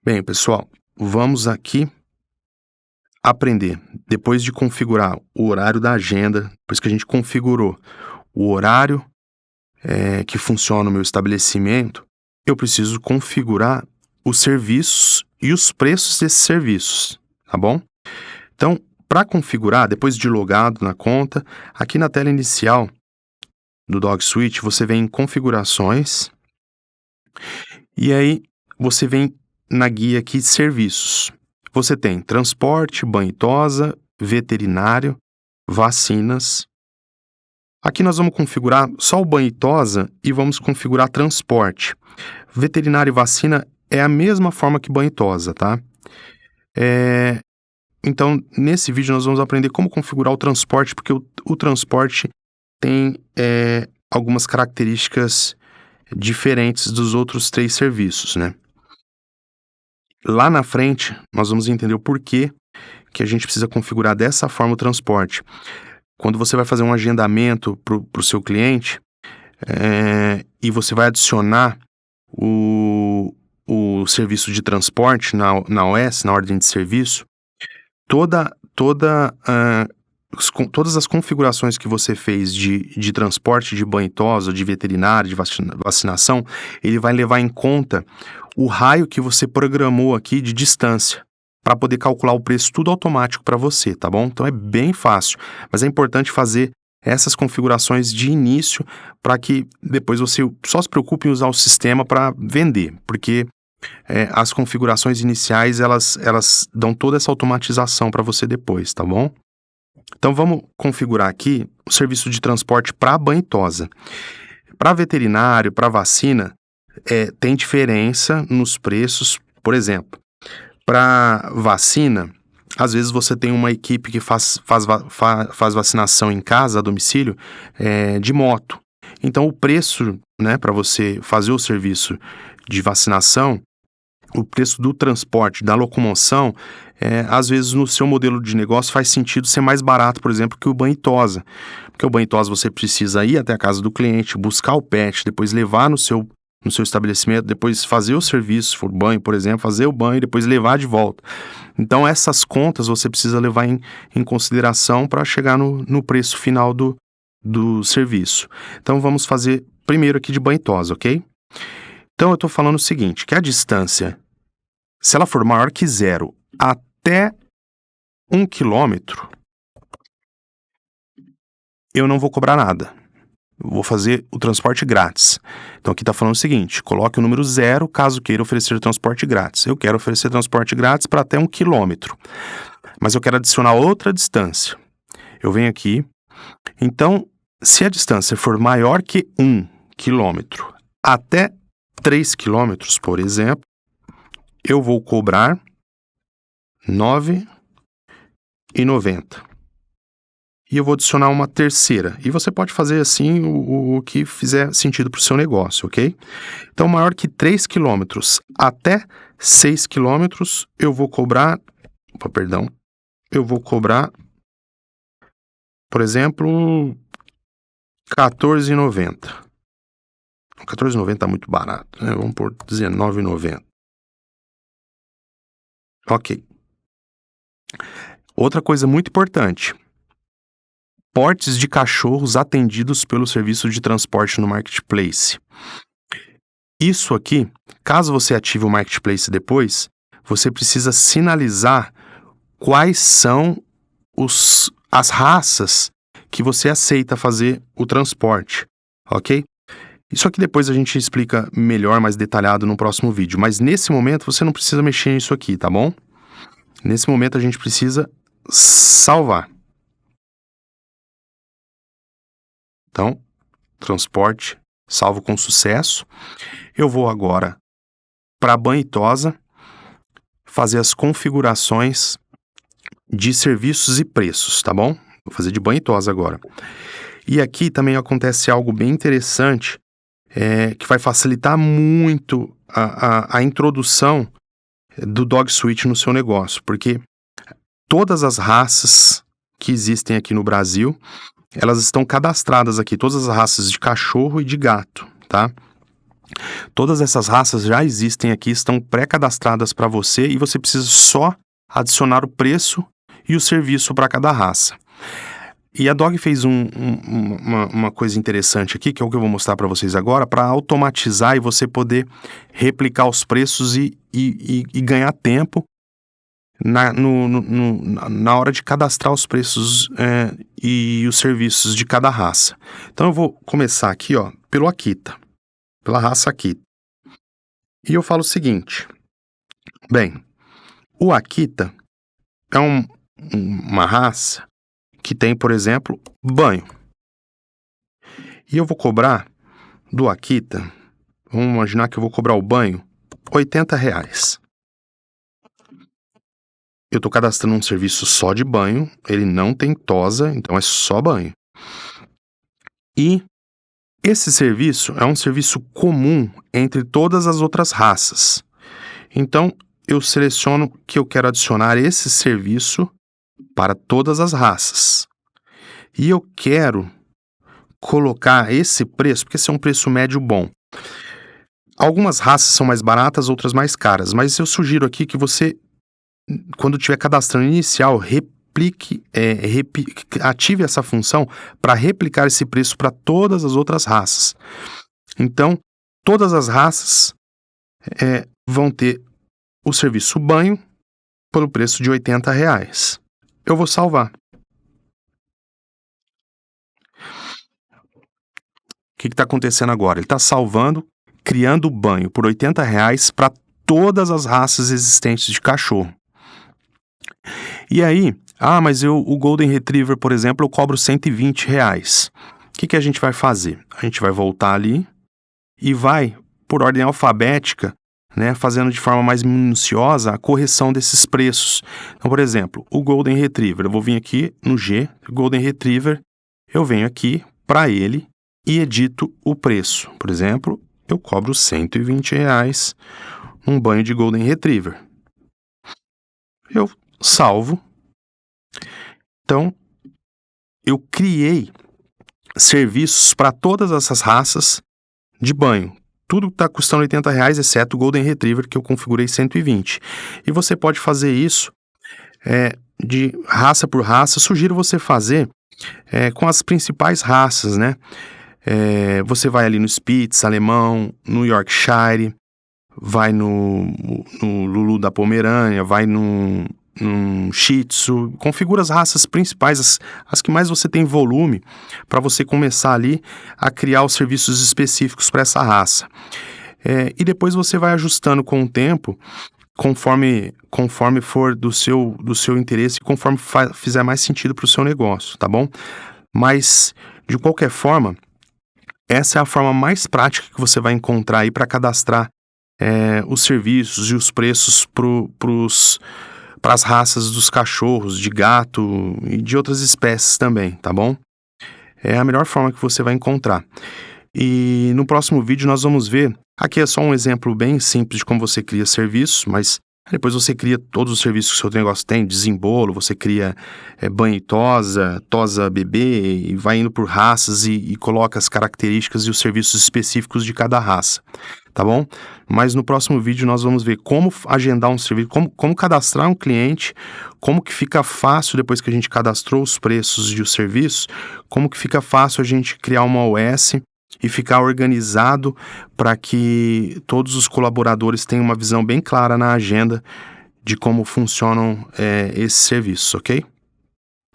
Bem, pessoal, vamos aqui aprender. Depois de configurar o horário da agenda, depois que a gente configurou o horário que funciona o meu estabelecimento, eu preciso configurar os serviços e os preços desses serviços, tá bom? Então, para configurar, depois de logado na conta, aqui na tela inicial do DogSuite, você vem em configurações e aí você vem na guia aqui serviços. Você tem transporte, banho e tosa, veterinário, vacinas. Aqui nós vamos configurar só o banho e tosa e vamos configurar transporte. Veterinário e vacina é a mesma forma que banho e tosa, tá? Então, nesse vídeo nós vamos aprender como configurar o transporte, porque o transporte tem algumas características diferentes dos outros 3 serviços, né? Lá na frente, nós vamos entender o porquê que a gente precisa configurar dessa forma o transporte. Quando você vai fazer um agendamento para o seu cliente, e você vai adicionar o serviço de transporte na OS, na ordem de serviço, todas as configurações que você fez de transporte, de banho e tosa, de veterinário, de vacinação, ele vai levar em conta o raio que você programou aqui de distância, para poder calcular o preço tudo automático para você, tá bom? Então é bem fácil, mas é importante fazer essas configurações de início para que depois você só se preocupe em usar o sistema para vender, porque as configurações iniciais, elas dão toda essa automatização para você depois, tá bom? Então vamos configurar aqui o serviço de transporte para banho e tosa. Para veterinário, para vacina, tem diferença nos preços. Por exemplo, para vacina, às vezes você tem uma equipe que faz vacinação em casa, a domicílio, de moto. Então o preço, né, para você fazer o serviço de vacinação, o preço do transporte, da locomoção, às vezes no seu modelo de negócio faz sentido ser mais barato, por exemplo, que o banho e tosa. Porque o banho e tosa você precisa ir até a casa do cliente, buscar o pet, depois levar no seu estabelecimento, depois fazer o serviço, se for banho, por exemplo, fazer o banho e depois levar de volta. Então essas contas você precisa levar em consideração para chegar no preço final do serviço. Então vamos fazer primeiro aqui de banho e tosa, ok? Então eu estou falando o seguinte, que a distância, se ela for maior que 0 até 1 quilômetro, eu não vou cobrar nada. Vou fazer o transporte grátis. Então aqui está falando o seguinte, coloque o número 0 caso queira oferecer transporte grátis. Eu quero oferecer transporte grátis para até 1 quilômetro, mas eu quero adicionar outra distância. Eu venho aqui, então se a distância for maior que 1 quilômetro até 3 quilômetros, por exemplo, eu vou cobrar R$ 9,90. E eu vou adicionar uma terceira. E você pode fazer assim o que fizer sentido para o seu negócio, ok? Então, maior que 3 quilômetros até 6 quilômetros, eu vou cobrar... Eu vou cobrar, por exemplo, R$ 14,90. R$ 14,90 tá muito barato, né? Vamos pôr R$ 19,90. Ok. Outra coisa muito importante. Portes de cachorros atendidos pelo serviço de transporte no Marketplace. Isso aqui, caso você ative o Marketplace depois, você precisa sinalizar quais são as raças que você aceita fazer o transporte, ok? Isso aqui depois a gente explica melhor, mais detalhado no próximo vídeo, mas nesse momento você não precisa mexer nisso aqui, tá bom? Nesse momento a gente precisa salvar. Então, transporte, salvo com sucesso. Eu vou agora para banho e tosa, fazer as configurações de serviços e preços, tá bom? Vou fazer de banho e tosa agora. E aqui também acontece algo bem interessante, que vai facilitar muito a introdução do DogSuite no seu negócio, porque todas as raças que existem aqui no Brasil, elas estão cadastradas aqui, todas as raças de cachorro e de gato, tá? Todas essas raças já existem aqui, estão pré-cadastradas para você e você precisa só adicionar o preço e o serviço para cada raça. E a Dog fez uma coisa interessante aqui, que é o que eu vou mostrar para vocês agora, para automatizar e você poder replicar os preços e ganhar tempo na hora de cadastrar os preços e os serviços de cada raça. Então eu vou começar aqui, ó, pelo Akita, pela raça Akita. E eu falo o seguinte, bem, o Akita é uma raça que tem, por exemplo, banho. E eu vou cobrar do Akita, vamos imaginar que eu vou cobrar o banho, R$80. Eu estou cadastrando um serviço só de banho, ele não tem tosa, então é só banho. E esse serviço é um serviço comum entre todas as outras raças. Então, eu seleciono que eu quero adicionar esse serviço para todas as raças. E eu quero colocar esse preço, porque esse é um preço médio bom. Algumas raças são mais baratas, outras mais caras, mas eu sugiro aqui que você, quando estiver cadastrando inicial, ative essa função para replicar esse preço para todas as outras raças. Então, todas as raças vão ter o serviço banho pelo preço de R$80. Eu vou salvar. O que está acontecendo agora? Ele está salvando, criando o banho por R$80 para todas as raças existentes de cachorro. E aí, mas o Golden Retriever, por exemplo, eu cobro R$120. O que a gente vai fazer? A gente vai voltar ali e vai, por ordem alfabética, né, fazendo de forma mais minuciosa a correção desses preços. Então, por exemplo, o Golden Retriever, eu vou vir aqui no G, Golden Retriever, eu venho aqui para ele e edito o preço. Por exemplo, eu cobro R$120 um banho de Golden Retriever. Eu salvo. Então, eu criei serviços para todas essas raças de banho. Tudo está custando R$80, exceto o Golden Retriever, que eu configurei 120. E você pode fazer isso de raça por raça. Sugiro você fazer com as principais raças, né? Você vai ali no Spitz, alemão, no Yorkshire, vai no Lulu da Pomerânia, vai no Shih Tzu, configura as raças principais, as que mais você tem volume, para você começar ali a criar os serviços específicos para essa raça. E depois você vai ajustando com o tempo, conforme for do seu interesse, conforme fizer mais sentido para o seu negócio, tá bom? Mas, de qualquer forma, essa é a forma mais prática que você vai encontrar aí para cadastrar os serviços e os preços para as raças dos cachorros, de gato e de outras espécies também, tá bom? É a melhor forma que você vai encontrar. E no próximo vídeo nós vamos ver, aqui é só um exemplo bem simples de como você cria serviços, mas depois você cria todos os serviços que o seu negócio tem, desembolo, você cria banho e tosa bebê, e vai indo por raças e coloca as características e os serviços específicos de cada raça, tá bom? Mas no próximo vídeo nós vamos ver como agendar um serviço, como cadastrar um cliente, como que fica fácil depois que a gente cadastrou os preços e os serviços, como que fica fácil a gente criar uma OS e ficar organizado para que todos os colaboradores tenham uma visão bem clara na agenda de como funcionam esses serviços, ok?